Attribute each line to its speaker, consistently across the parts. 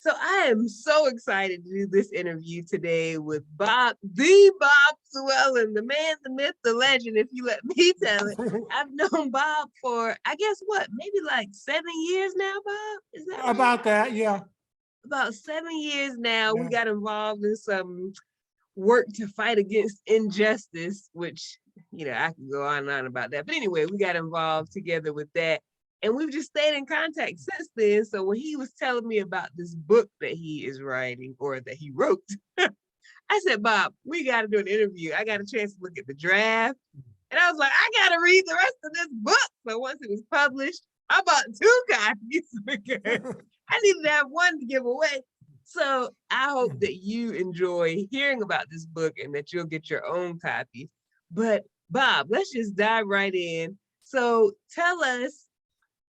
Speaker 1: So I am so excited to do this interview today with Bob, the Bob Fluellen, the man, the myth, the legend, if you let me tell it. I've known Bob for, I guess what, maybe like 7 years now, Bob? Is that right?
Speaker 2: About that, yeah.
Speaker 1: About 7 years now.
Speaker 2: Yeah.
Speaker 1: We got involved in some work to fight against injustice, which, I can go on and on about that. But anyway, we got involved together with that. And we've just stayed in contact since then. So when he was telling me about this book that he is writing or that he wrote, I said, Bob, we got to do an interview. I got a chance to look at the draft. And I was like, I got to read the rest of this book. So once it was published, I bought 2 copies because I needed to have one to give away. So I hope that you enjoy hearing about this book and that you'll get your own copy. But Bob, let's just dive right in. So tell us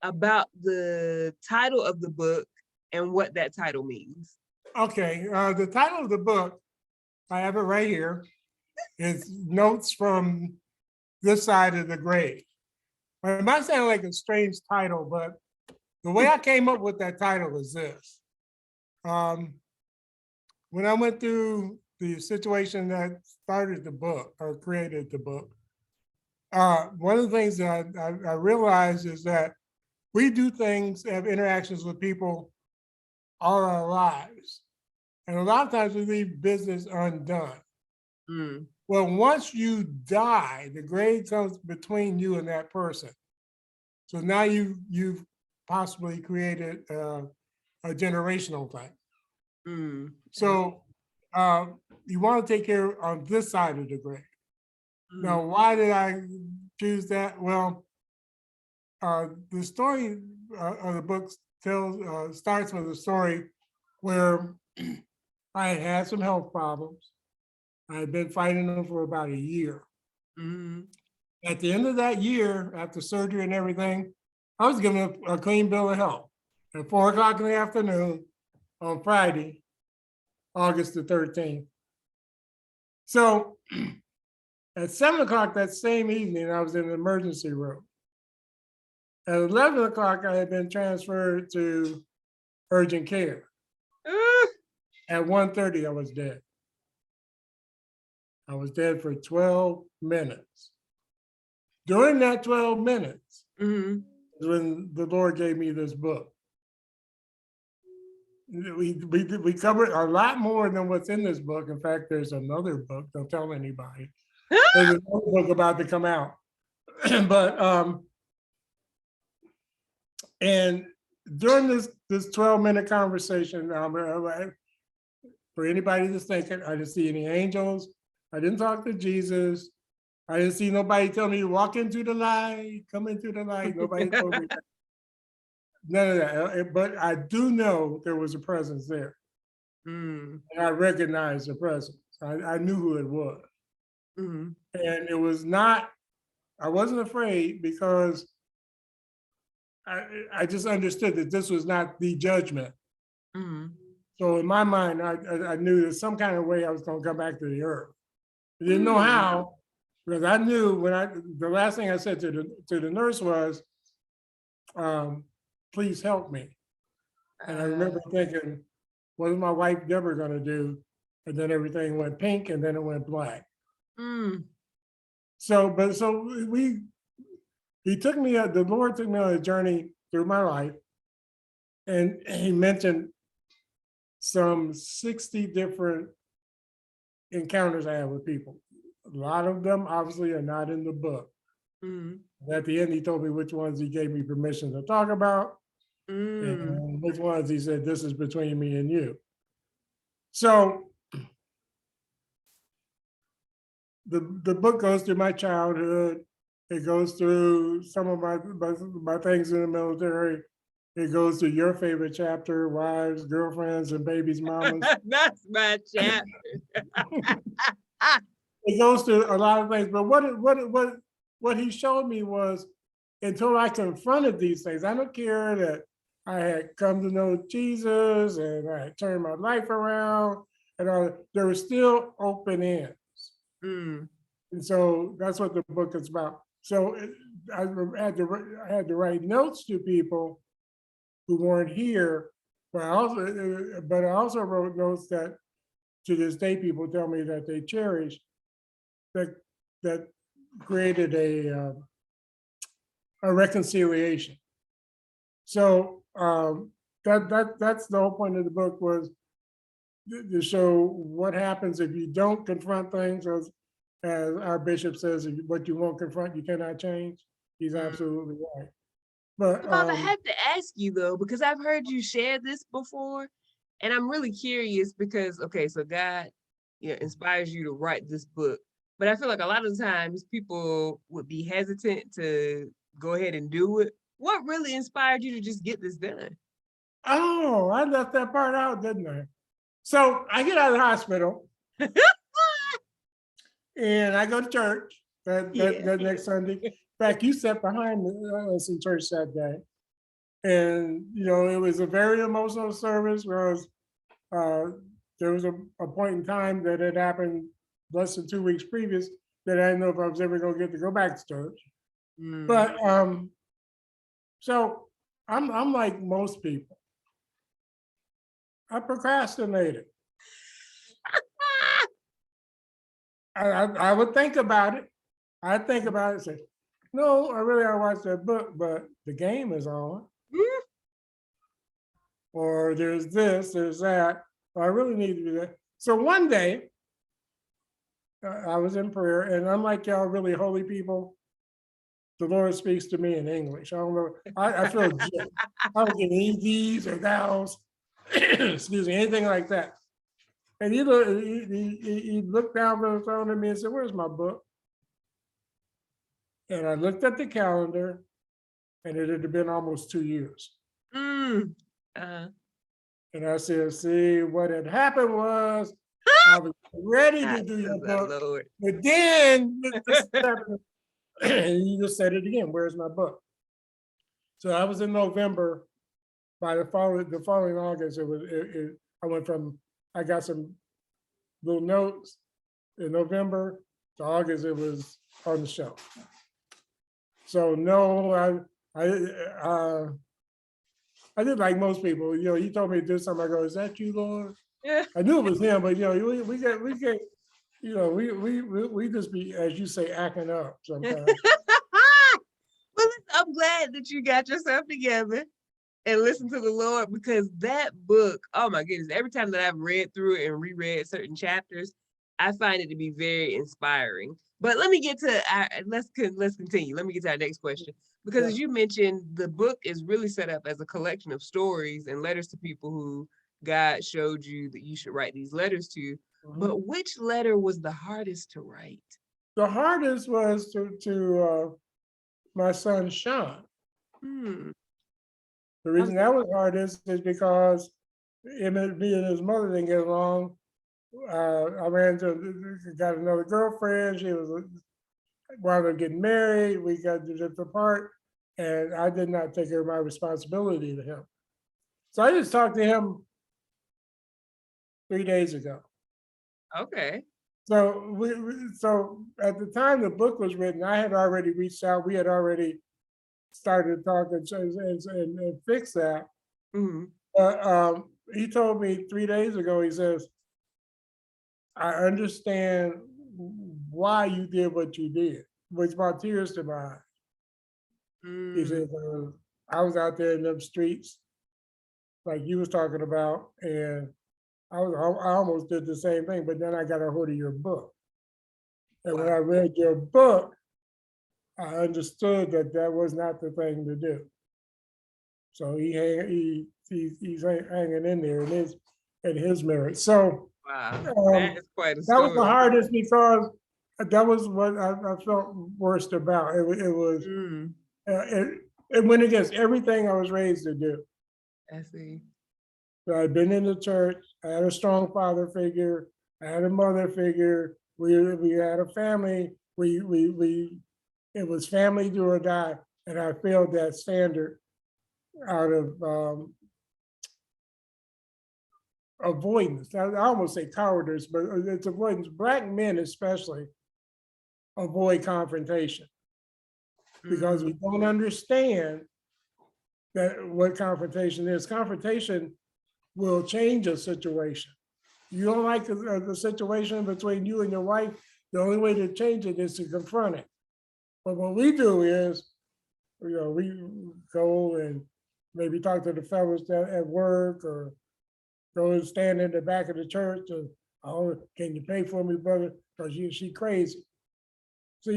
Speaker 1: about the title of the book and what that title means.
Speaker 2: Okay, the title of the book, I have it right here, is Notes from This Side of the Grave. It might sound like a strange title, but the way I came up with that title is this. When I went through the situation that started the book or created the book, one of the things that I realized is that we do things, have interactions with people all our lives. And a lot of times we leave business undone.
Speaker 1: Mm.
Speaker 2: Well, once you die, the grave comes between you and that person. So now you've possibly created a generational thing.
Speaker 1: Mm.
Speaker 2: So you want to take care on this side of the grave.
Speaker 1: Mm.
Speaker 2: Now, why did I choose that? Well, the story of the book starts with a story where I had some health problems. I had been fighting them for about a year.
Speaker 1: Mm.
Speaker 2: At the end of that year, after surgery and everything, I was given a clean bill of health at 4 o'clock in the afternoon on Friday, August the 13th. So at 7 o'clock that same evening, I was in the emergency room. At 11 o'clock, I had been transferred to urgent care. At 1:30, I was dead. I was dead for 12 minutes. During that 12 minutes,
Speaker 1: Mm.
Speaker 2: is when the Lord gave me this book. We covered a lot more than what's in this book. In fact, there's another book, don't tell anybody. There's another book about to come out. But and during this 12-minute conversation, for anybody that's thinking, I didn't see any angels, I didn't talk to Jesus, I didn't see nobody tell me to walk into the light, come into the light. Nobody told me that. None of that. But I do know there was a presence there.
Speaker 1: Mm.
Speaker 2: And I recognized the presence. I knew who it was.
Speaker 1: Mm.
Speaker 2: And it was not, I wasn't afraid because I just understood that this was not the judgment.
Speaker 1: Mm.
Speaker 2: So in my mind, I knew there's some kind of way I was going to come back to the earth. I didn't know how, because I knew the last thing I said to the nurse was, please help me. And I remember thinking, what is my wife Deborah going to do? And then everything went pink and then it went black.
Speaker 1: Mm.
Speaker 2: So he took me, the Lord took me on a journey through my life. And he mentioned some 60 different encounters I had with people. A lot of them obviously are not in the book.
Speaker 1: Mm.
Speaker 2: At the end, he told me which ones he gave me permission to talk about.
Speaker 1: Mm.
Speaker 2: And which ones he said, this is between me and you. So the book goes through my childhood. It goes through some of my things in the military. It goes through your favorite chapter, wives, girlfriends, and babies' mamas.
Speaker 1: That's my chapter.
Speaker 2: It goes through a lot of things, but what he showed me was, until I confronted these things, I don't care that I had come to know Jesus and I had turned my life around, and there were still open ends.
Speaker 1: Mm.
Speaker 2: And so that's what the book is about. So I had to write notes to people who weren't here but I also wrote notes that to this day, people tell me that they cherish that that created a reconciliation. So that's the whole point of the book was to show what happens if you don't confront things, as our bishop says, what you won't confront, you cannot change. He's
Speaker 1: Mm.
Speaker 2: absolutely right. But
Speaker 1: Bob, I have to ask you though, because I've heard you share this before, and I'm really curious because, okay, so God, inspires you to write this book, but I feel like a lot of times people would be hesitant to go ahead and do it. What really inspired you to just get this done?
Speaker 2: oh, I left that part out, didn't I? So I get out of the hospital and I go to church
Speaker 1: Yeah.
Speaker 2: that next Sunday. In fact, you sat behind us in church that day. And, it was a very emotional service, whereas there was a point in time that had happened less than 2 weeks previous that I didn't know if I was ever going to get to go back to church.
Speaker 1: Mm.
Speaker 2: But so I'm like most people. I procrastinated. I would think about it. I'd think about it and say, no, I watch that book, but the game is on.
Speaker 1: Mm.
Speaker 2: Or there's this, there's that. I really need to do that. So one day, I was in prayer, and unlike y'all really holy people, the Lord speaks to me in English. I don't know. I feel jet. I don't get any these or thous, excuse me, anything like that. And he looked down from the throne at me and said, "Where's my book?" And I looked at the calendar, and it had been almost 2 years.
Speaker 1: Mm. Uh,
Speaker 2: And I said, "See, what had happened was I was ready to do your book,
Speaker 1: Lord.
Speaker 2: but then this happened." And you just said it again. Where's my book? So I was in November. By the following August, I went from, I got some little notes in November to August. It was on the shelf. So no, I did like most people. He told me to do something. I go, "Is that you, Lord?"
Speaker 1: Yeah.
Speaker 2: I knew it was him, but we get, we just be, as you say, acting up sometimes.
Speaker 1: Well, I'm glad that you got yourself together and listened to the Lord, because that book, oh my goodness, every time that I've read through it and reread certain chapters, I find it to be very inspiring. But let me get to let's continue. Let me get to our next question, because as you mentioned, the book is really set up as a collection of stories and letters to people who God showed you that you should write these letters to. But which letter was the hardest to write?
Speaker 2: The hardest was to my son Sean.
Speaker 1: Hmm.
Speaker 2: The reason that was hardest is because him and me and his mother didn't get along. I got another girlfriend. She was wound up getting married. We got to drift apart, and I did not take care of my responsibility to him. So I just talked to him 3 days ago.
Speaker 1: Okay.
Speaker 2: So at the time the book was written, I had already reached out. We had already started talking and fix that.
Speaker 1: Mm-hmm.
Speaker 2: But he told me 3 days ago, he says, "I understand why you did what you did," which brought tears to my eyes. He said, "I was out there in them streets like you was talking about, and I almost did the same thing, but then I got a hold of your book. And when I read your book, I understood that that was not the thing to do." So he's hanging in there in his merit. So
Speaker 1: Wow,
Speaker 2: that
Speaker 1: that is quite a
Speaker 2: was the
Speaker 1: story.
Speaker 2: hardest because that was what I felt worst about. It was it went against everything I was raised to do.
Speaker 1: I see.
Speaker 2: So I'd been in the church. I had a strong father figure. I had a mother figure. We had a family. It was family do or die, and I failed that standard out of avoidance. I almost say cowardice, but it's avoidance. Black men especially avoid confrontation because we don't understand that what confrontation is. Confrontation will change a situation. You don't like the situation between you and your wife, the only way to change it is to confront it. But what we do is, we go and maybe talk to the fellows at work, or go and stand in the back of the church and, oh, can you pay for me, brother? Because she crazy. So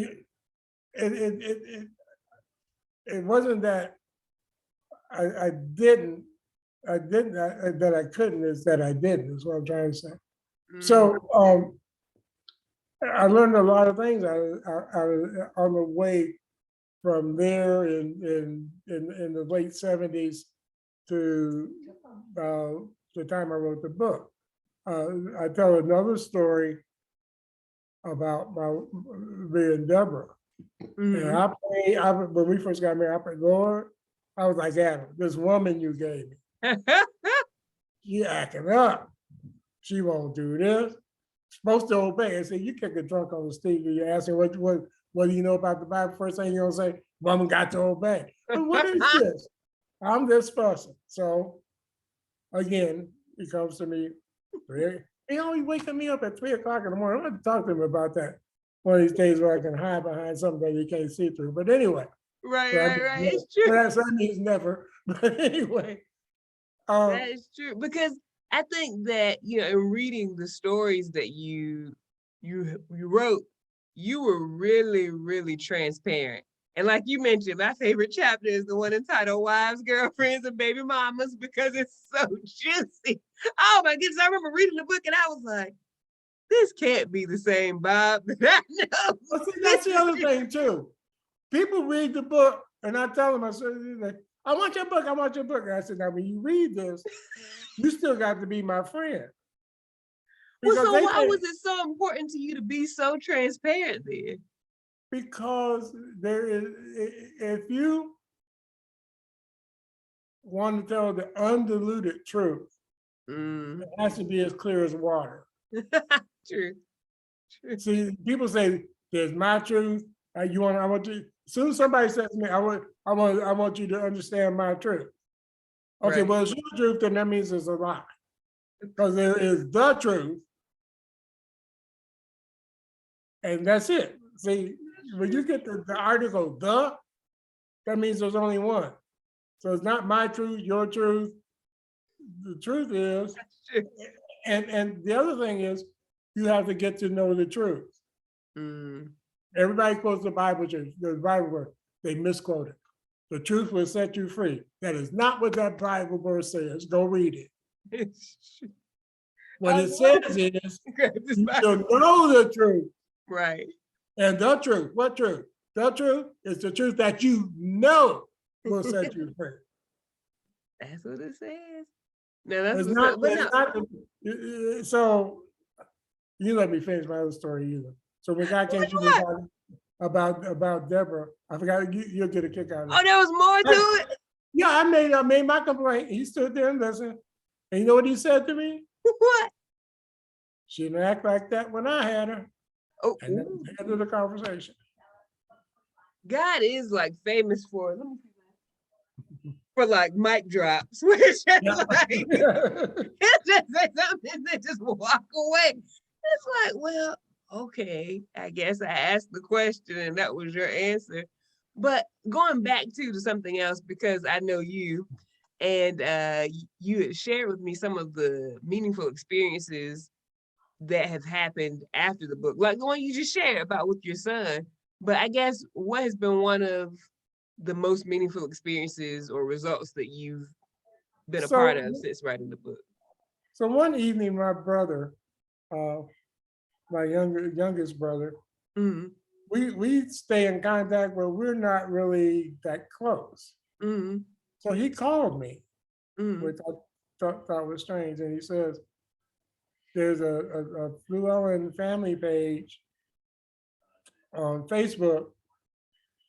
Speaker 2: it wasn't that I didn't, that I couldn't, is that I didn't, is what I'm trying to say. So I learned a lot of things on the way from there in the late 70s to the time I wrote the book. I tell another story about me and Deborah. And when we first got married, I prayed, Lord, I was like, Adam, this woman you gave me, she acting up. She won't do this. Supposed to obey. I said, you can't get drunk on the stage and you ask her what do you know about the Bible? First thing you're gonna say, woman got to obey. But what is this? I'm this person. So again, he comes to me, he always waking me up at 3 o'clock in the morning. I'm gonna talk to him about that one of these days where I can hide behind something that you can't see through. But anyway.
Speaker 1: Right. It's true.
Speaker 2: That means never. But anyway.
Speaker 1: That is true. Because I think that, in reading the stories that you wrote, you were really, really transparent. And like you mentioned, my favorite chapter is the one entitled Wives, Girlfriends, and Baby Mamas, because it's so juicy. Oh my goodness. I remember reading the book and I was like, this can't be the same Bob that I know.
Speaker 2: Well, see, that's the other thing too. People read the book and I tell them, I said, I want your book, I want your book. And I said, now when you read this, you still got to be my friend.
Speaker 1: Well, so why was it so important to you to be so transparent then?
Speaker 2: Because if you want to tell the undiluted truth, it has to be as clear as water.
Speaker 1: True.
Speaker 2: See, people say, there's my truth. I want you. As soon as somebody says to me, I want you to understand my truth. Okay, right. Well, it's your truth, then that means it's a lie. Because there is the truth. And that's it. See, when you get the article, that means there's only one. So it's not my truth, your truth. The truth is, and the other thing is, you have to get to know the truth. Everybody quotes the Bible verse, they misquote it. The truth will set you free. That is not what that Bible verse says. Go read it. What it says is, you shall know the truth.
Speaker 1: Right.
Speaker 2: And the truth, what truth? The truth is the truth that you know will set you free.
Speaker 1: That's what it says. No, that's
Speaker 2: so you let me finish my other story either. So when God came to me about Deborah, I forgot you'll get a kick out of it.
Speaker 1: Oh, there was more to it?
Speaker 2: Yeah, I made my complaint. He stood there and listened. And you know what he said to me?
Speaker 1: What?
Speaker 2: She didn't act like that when I had her.
Speaker 1: Oh,
Speaker 2: and that's the end of the conversation.
Speaker 1: God is like famous for like mic drops, which is like just say something and just walk away. It's like, well, okay, I guess I asked the question and that was your answer. But going back to something else, because I know you, and you had shared with me some of the meaningful experiences that have happened after the book, like the one you just shared about with your son. But I guess what has been one of the most meaningful experiences or results that you've been a part of since writing the book?
Speaker 2: So one evening, my brother, my youngest brother, we stay in contact, but we're not really that close. So he called me, which I thought was strange, and he says, there's a Fluellen family page on Facebook,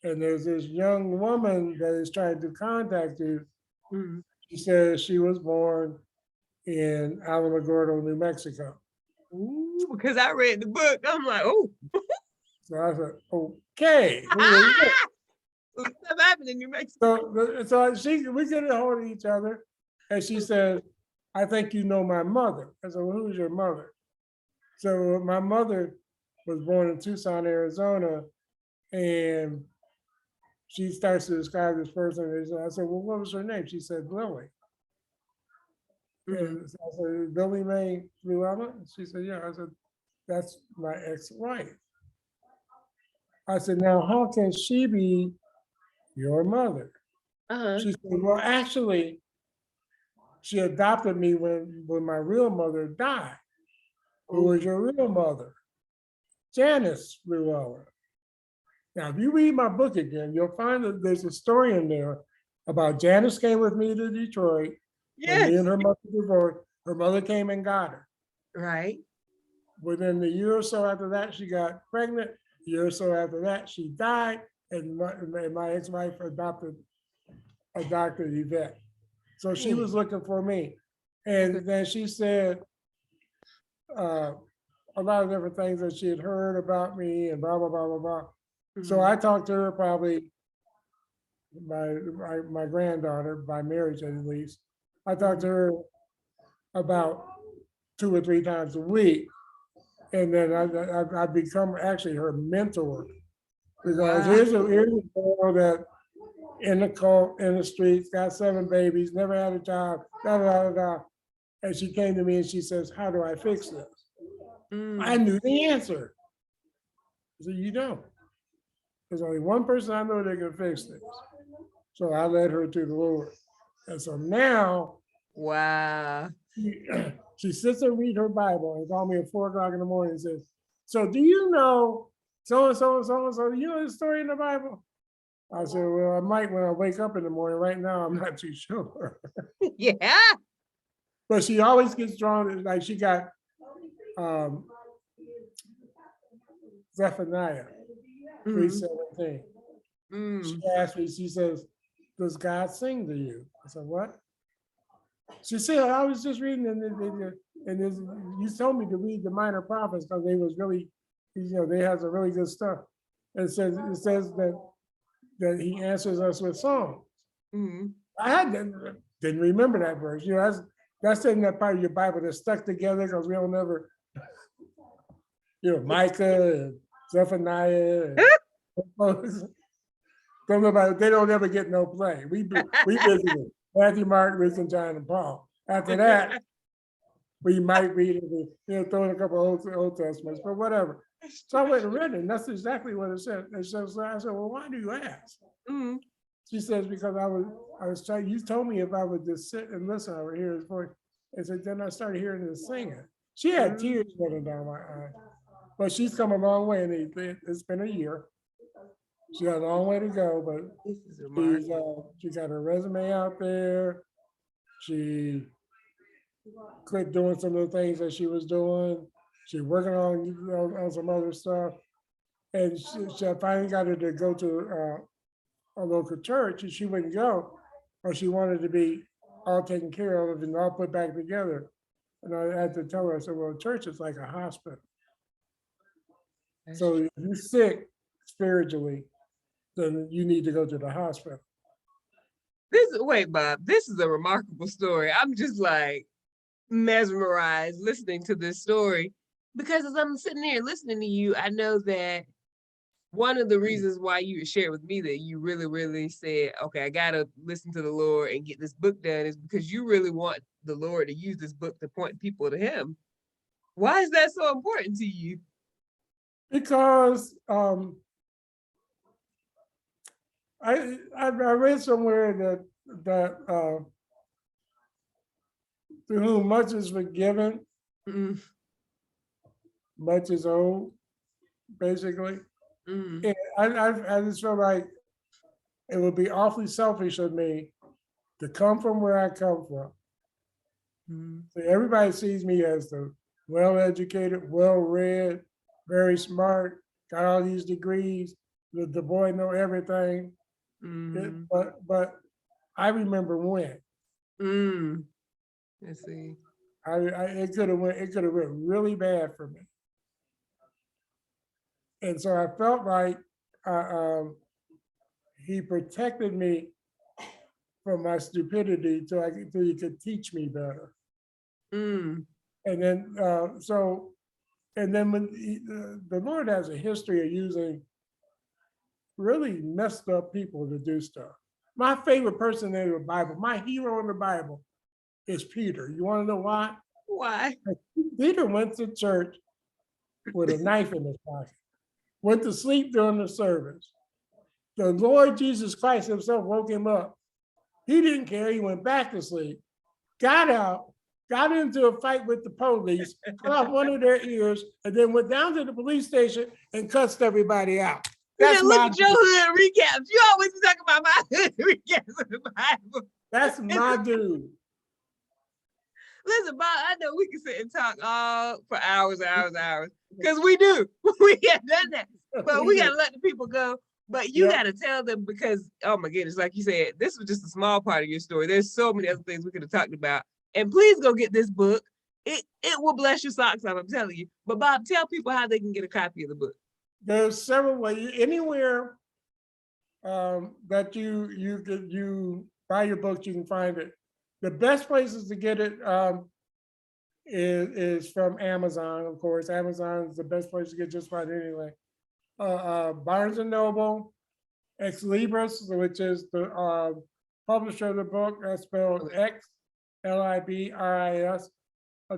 Speaker 2: and there's this young woman that is trying to contact you. She says she was born in Alamogordo, New Mexico.
Speaker 1: Ooh, because I read the book. I'm like, oh.
Speaker 2: So I said, okay.
Speaker 1: What's happening in New Mexico?
Speaker 2: So we get a hold of each other, and she says, I think you know my mother. I said, well, who's your mother? So my mother was born in Tucson, Arizona, and she starts to describe this person. I said, well, what was her name? She said, Lily.
Speaker 1: Mhm.
Speaker 2: And I said, Billy Mae Fluellen? She said, yeah. I said, that's my ex-wife. I said, now how can she be your mother?
Speaker 1: Uh-huh.
Speaker 2: She said, well, actually, she adopted me when my real mother died. Who was
Speaker 1: Ooh.
Speaker 2: your real mother? Janice Fluellen. Now, if you read my book again, you'll find that there's a story in there about Janice came with me to Detroit when me and
Speaker 1: Yes.
Speaker 2: her mother divorced. Her mother came and got her.
Speaker 1: Right.
Speaker 2: Within a year or so after that, she got pregnant. A year or so after that, she died, and my ex-wife adopted Yvette. So she
Speaker 1: Yeah.
Speaker 2: was looking for me.
Speaker 1: Okay.
Speaker 2: And then she said uh, a lot of different things that she had heard about me and blah, blah, blah, blah, blah. So
Speaker 1: Mhm.
Speaker 2: I talked to her probably my granddaughter, by marriage at least. I talked to her about 2 or 3 times a week. And then I become actually her mentor because
Speaker 1: Wow.
Speaker 2: here's a girl that in the cult, in the streets, got 7 babies, never had a job, da da da da. And she came to me and she says, how do I fix this? I
Speaker 1: Mm.
Speaker 2: knew the answer. I said, you don't. There's only one person I know that can fix this. So I led her to the Lord. And so now
Speaker 1: Wow.
Speaker 2: she, she sits and read her Bible and called me at 4 o'clock in the morning and says, so do you know so and so and so and so? Do you know the story in the Bible? I said, well, I might when I wake up in the morning. Right now, I'm not too sure.
Speaker 1: Yeah.
Speaker 2: But she always gets drawn, like she got um, Zephaniah
Speaker 1: Mhm.
Speaker 2: 3:17. She
Speaker 1: Mm.
Speaker 2: asked me, she says, does God sing to you? I said, what? She said, I was just reading, and you told me to read the minor prophets because they was really, they have some really good stuff. It says that he answers us with songs.
Speaker 1: Mhm.
Speaker 2: Didn't remember that verse. That's in that part of your Bible that's stuck together because we don't ever, Micah and Zephaniah and they don't ever get no play. We visited Matthew, Mark, Luke, and John, and Paul. After that, we might read it, throw in a couple of Old Testaments, but whatever. So I went and read it, and that's exactly what it said. And so I said, well, why do you ask?
Speaker 1: Mhm.
Speaker 2: She says, because I was trying, you told me if I would just sit and listen, I would hear his voice. And so then I started hearing her singing. She had tears
Speaker 1: Mm.
Speaker 2: running down my eyes, but she's come a long way, and it's been a year. She got a long way to go, but
Speaker 1: This is remarkable.
Speaker 2: she got her resume out there. She quit doing some of the things that she was doing. She's working on some other stuff, and she finally got her to go to a local church, and she wouldn't go, or she wanted to be all taken care of and all put back together. And I had to tell her, I said, well, church is like a hospital.
Speaker 1: That's
Speaker 2: So
Speaker 1: true.
Speaker 2: if you're sick spiritually, then you need to go to the hospital.
Speaker 1: Wait, Bob, this is a remarkable story. I'm just like mesmerized listening to this story because as I'm sitting here listening to you, I know that one of the reasons why you shared with me that you really, really said, okay, I gotta listen to the Lord and get this book done is because you really want the Lord to use this book to point people to Him. Why is that so important to you?
Speaker 2: Because I read somewhere that to whom much is forgiven,
Speaker 1: Mm,
Speaker 2: much is owed, basically.
Speaker 1: mm,
Speaker 2: And I just feel like it would be awfully selfish of me to come from where I come from.
Speaker 1: mm,
Speaker 2: So everybody sees me as the well-educated, well-read, very smart, got all these degrees, the boy know everything.
Speaker 1: mm,
Speaker 2: But I remember when.
Speaker 1: mm. Let's see.
Speaker 2: It could have went really bad for me. And so I felt like he protected me from my stupidity till he could teach me better.
Speaker 1: Mm.
Speaker 2: And then, and then when the Lord has a history of using really messed up people to do stuff. My favorite person in the Bible, my hero in the Bible is Peter. You want to know why?
Speaker 1: Why?
Speaker 2: Peter went to church with a knife in his pocket, went to sleep during the service. The Lord Jesus Christ himself woke him up. He didn't care. He went back to sleep, got out, got into a fight with the police, cut off one of their ears, and then went down to the police station and cussed everybody out. That's
Speaker 1: look
Speaker 2: my
Speaker 1: at your hood recaps. You always be talking about my hood recaps in the Bible.
Speaker 2: That's my dude.
Speaker 1: Listen, Bob, I know we can sit and talk all for hours and hours and hours. Because we do. We have done that. But we gotta let the people go. But you gotta tell them because, oh my goodness, like you said, this was just a small part of your story. There's so many other things we could have talked about. And please go get this book. It will bless your socks off, I'm telling you. But Bob, tell people how they can get a copy of the book.
Speaker 2: There's several ways. Anywhere that you buy your books, you can find it. The best places to get it is from Amazon, of course. Amazon is the best place to get just about anything. Barnes and Noble, Ex Libris, which is the publisher of the book. That's spelled XLIBRIS.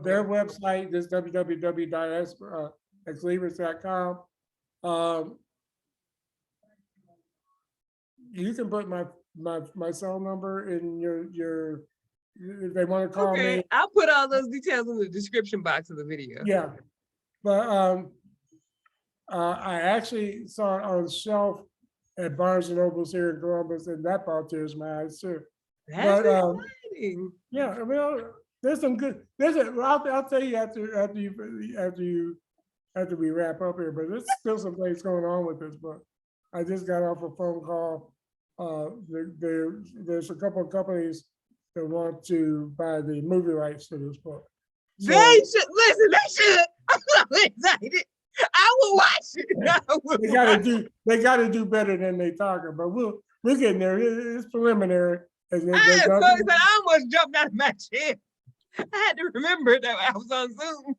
Speaker 2: Their website is www.exlibris.com. You can put my cell number in your if they want to call me.
Speaker 1: I'll put all those details in the description box of the video.
Speaker 2: Yeah, but I actually saw it on the shelf at Barnes and Nobles here in Columbus, and that brought tears to my eyes too.
Speaker 1: That's exciting.
Speaker 2: Yeah, I mean, there's some good. I'll tell you after we wrap up here, but there's still some things going on with this book. I just got off a phone call. There's a couple of companies that want to buy the movie rights to this book.
Speaker 1: So, they should listen. They should. I'm so excited. I will watch it.
Speaker 2: They gotta do better than they talking, but we're getting there. It's preliminary.
Speaker 1: I am so excited. I almost jumped out of my chair. I had to remember that I was on Zoom.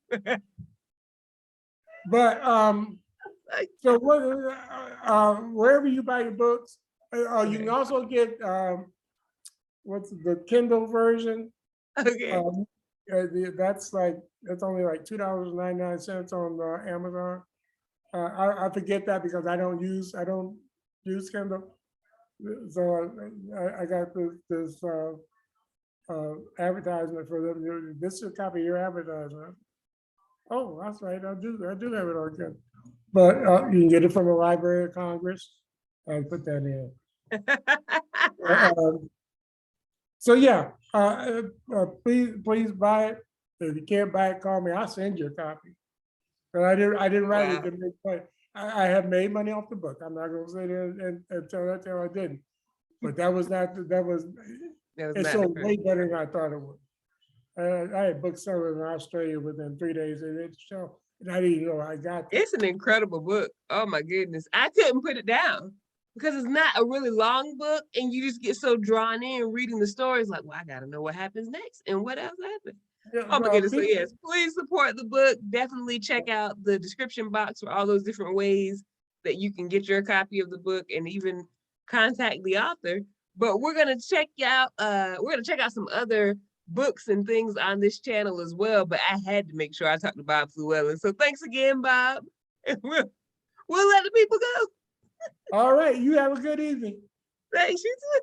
Speaker 2: But so wherever you buy your books, you can also get what's the Kindle version.
Speaker 1: Okay.
Speaker 2: That's only like $2.99 on Amazon. I forget that because I don't use Kindle. So I got this advertisement for them. This is a copy of your advertisement. Oh, that's right. I do have it on Kindle. But you can get it from the Library of Congress. I put that in. So yeah, please buy it. If you can't buy it, call me. I'll send you a copy. But I didn't write it to make money. I have made money off the book. I'm not going to say that and tell I didn't. But it's so way better than I thought it would. I had books selling in Australia within 3 days, and it showed. And I didn't know I got that.
Speaker 1: It's an incredible book. Oh my goodness. I couldn't put it down because it's not a really long book and you just get so drawn in reading the stories like, well, I got to know what happens next and what else happened. Yeah, oh my goodness. So yes, please support the book. Definitely check out the description box for all those different ways that you can get your copy of the book and even contact the author. But we're going to check out some other books and things on this channel as well, but I had to make sure I talked to Bob Fluellen. So thanks again, Bob. And we'll let the people go.
Speaker 2: All right. You have a good evening.
Speaker 1: Thanks, you too.